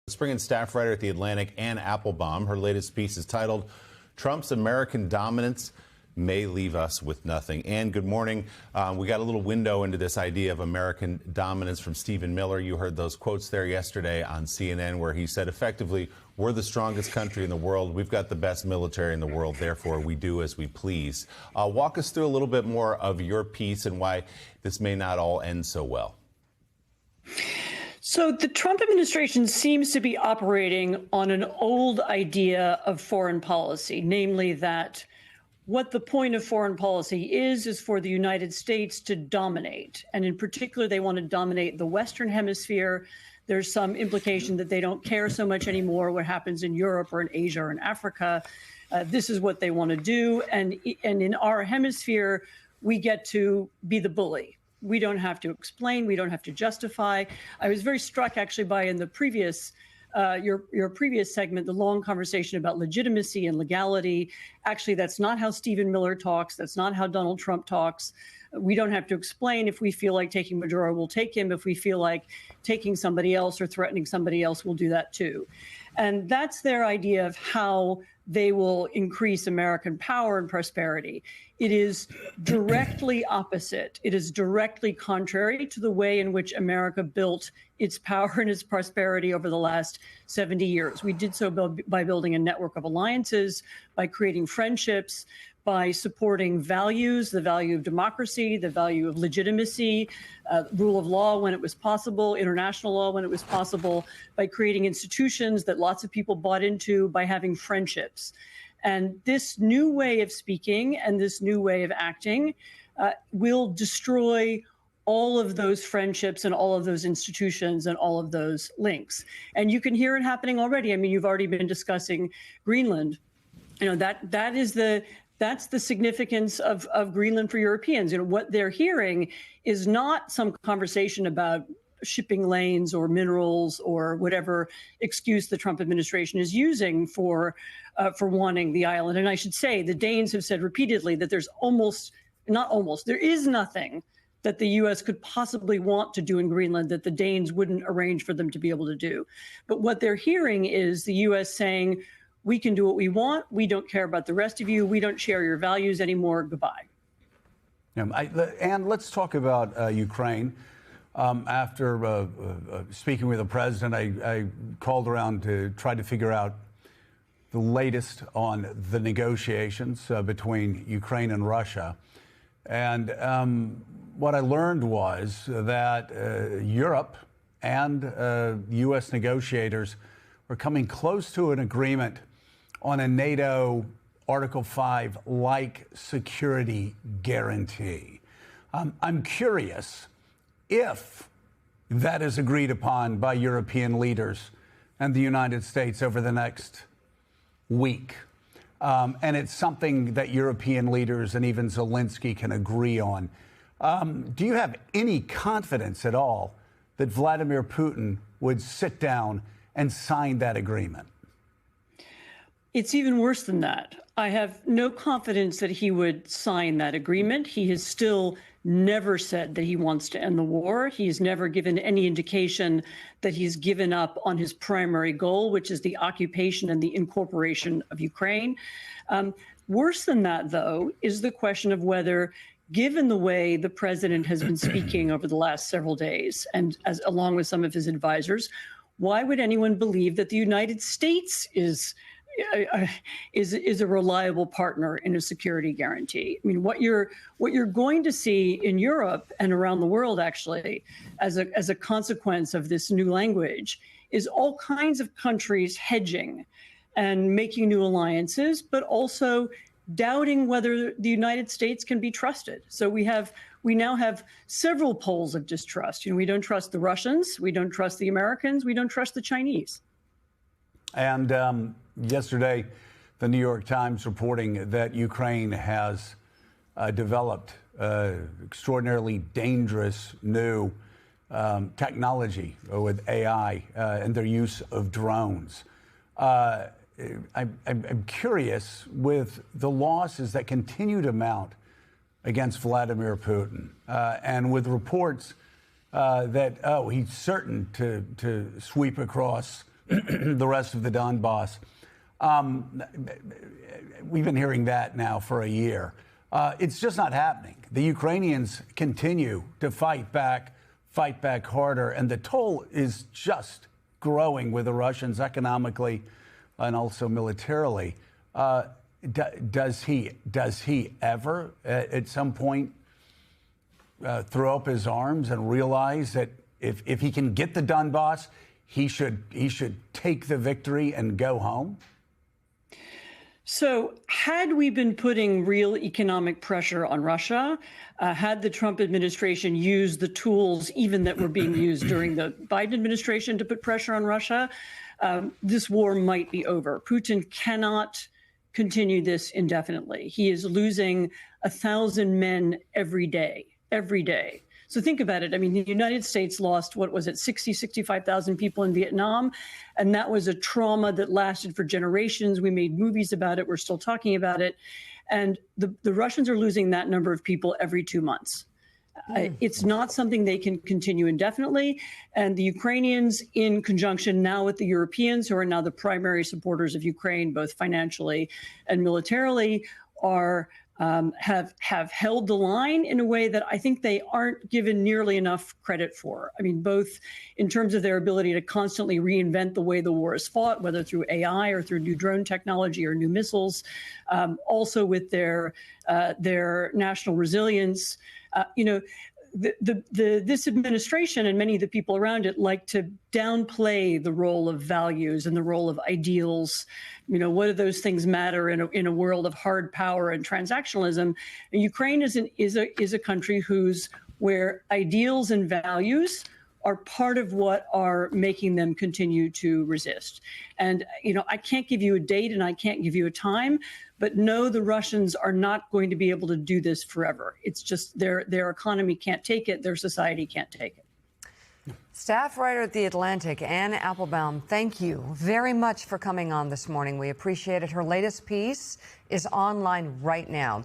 Spring and staff writer at The Atlantic, Anne Applebaum. Her latest piece is titled, Trump's American Dominance May Leave Us with Nothing. Anne, good morning. We got a little window into this idea of American dominance from Stephen Miller. You heard those quotes there yesterday on CNN where he said, effectively, we're the strongest country in the world. We've got the best military in the world. Therefore, we do as we please. Walk us through a little bit more of your piece and why this may not all end so well. So the Trump administration seems to be operating on an old idea of foreign policy, namely that what the point of foreign policy is for the United States to dominate. And in particular, they want to dominate the Western Hemisphere. There's some implication that they don't care so much anymore what happens in Europe or in Asia or in Africa. This is what they want to do. And in our hemisphere, we get to be the bully. We don't have to explain. We don't have to justify. I was very struck, actually, by in the previous your previous segment, the long conversation about legitimacy and legality. Actually, that's not how Stephen Miller talks. That's not how Donald Trump talks. We don't have to explain. If we feel like taking Maduro, we'll take him. If we feel like taking somebody else or threatening somebody else, we'll do that too. And that's their idea of how they will increase American power and prosperity. It is directly opposite. It is directly contrary to the way in which America built its power and its prosperity over the last 70 years. We did so by building a network of alliances, by creating friendships, by supporting values, the value of democracy, the value of legitimacy, rule of law when it was possible, international law when it was possible, by creating institutions that lots of people bought into, by having friendships. And this new way of speaking and this new way of acting will destroy all of those friendships and all of those institutions and all of those links. And you can hear it happening already. I mean, you've already been discussing Greenland. You know, that's the significance of Greenland for Europeans. You know, what they're hearing is not some conversation about shipping lanes or minerals or whatever excuse the Trump administration is using for wanting the island. And I should say, the Danes have said repeatedly that there is nothing that the U.S. could possibly want to do in Greenland that the Danes wouldn't arrange for them to be able to do. But what they're hearing is the U.S. saying, we can do what we want. We don't care about the rest of you. We don't share your values anymore. Goodbye. And let's talk about Ukraine. After speaking with the president, I called around to try to figure out the latest on the negotiations between Ukraine and Russia. And what I learned was that Europe and U.S. negotiators are coming close to an agreement on a NATO Article 5-like security guarantee. I'm curious if that is agreed upon by European leaders and the United States over the next week. And it's something that European leaders and even Zelensky can agree on. Do you have any confidence at all that Vladimir Putin would sit down and sign that agreement? It's even worse than that. I have no confidence that he would sign that agreement. He has still never said that he wants to end the war. He has never given any indication that he's given up on his primary goal, which is the occupation and the incorporation of Ukraine. Worse than that, though, is the question of whether, given the way the president has been speaking over the last several days, and along with some of his advisors, why would anyone believe that the United States is a reliable partner in a security guarantee? I mean, what you're going to see in Europe and around the world, actually, as a consequence of this new language, is all kinds of countries hedging and making new alliances, but also doubting whether the United States can be trusted. So we now have several poles of distrust. You know, we don't trust the Russians, we don't trust the Americans, we don't trust the Chinese. And yesterday, the New York Times reporting that Ukraine has developed extraordinarily dangerous new technology with AI and their use of drones. I'm curious, with the losses that continue to mount against Vladimir Putin, and with reports that, he's certain to sweep across the rest of the Donbass. We've been hearing that now for a year. It's just not happening. The Ukrainians continue to fight back harder, and the toll is just growing with the Russians economically and also militarily. Does he ever, at some point, throw up his arms and realize that if he can get the Donbass, he should take the victory and go home? So had we been putting real economic pressure on Russia, had the Trump administration used the tools even that were being used during the Biden administration to put pressure on Russia, this war might be over. Putin cannot continue this indefinitely. He is losing 1,000 men every day. So think about it. I mean, the United States lost, 65,000 people in Vietnam. And that was a trauma that lasted for generations. We made movies about it. We're still talking about it. And the Russians are losing that number of people every 2 months. It's not something they can continue indefinitely. And the Ukrainians, in conjunction now with the Europeans, who are now the primary supporters of Ukraine, both financially and militarily, have held the line in a way that I think they aren't given nearly enough credit for. I mean, both in terms of their ability to constantly reinvent the way the war is fought, whether through AI or through new drone technology or new missiles, also with their national resilience. This administration and many of the people around it like to downplay the role of values and the role of ideals. What do those things matter in a world of hard power and transactionalism? And Ukraine is a country where ideals and values are part of what are making them continue to resist. And, I can't give you a date and I can't give you a time, but no, the Russians are not going to be able to do this forever. It's just their economy can't take it. Their society can't take it. Staff writer at The Atlantic, Anne Applebaum, thank you very much for coming on this morning. We appreciate it. Her latest piece is online right now.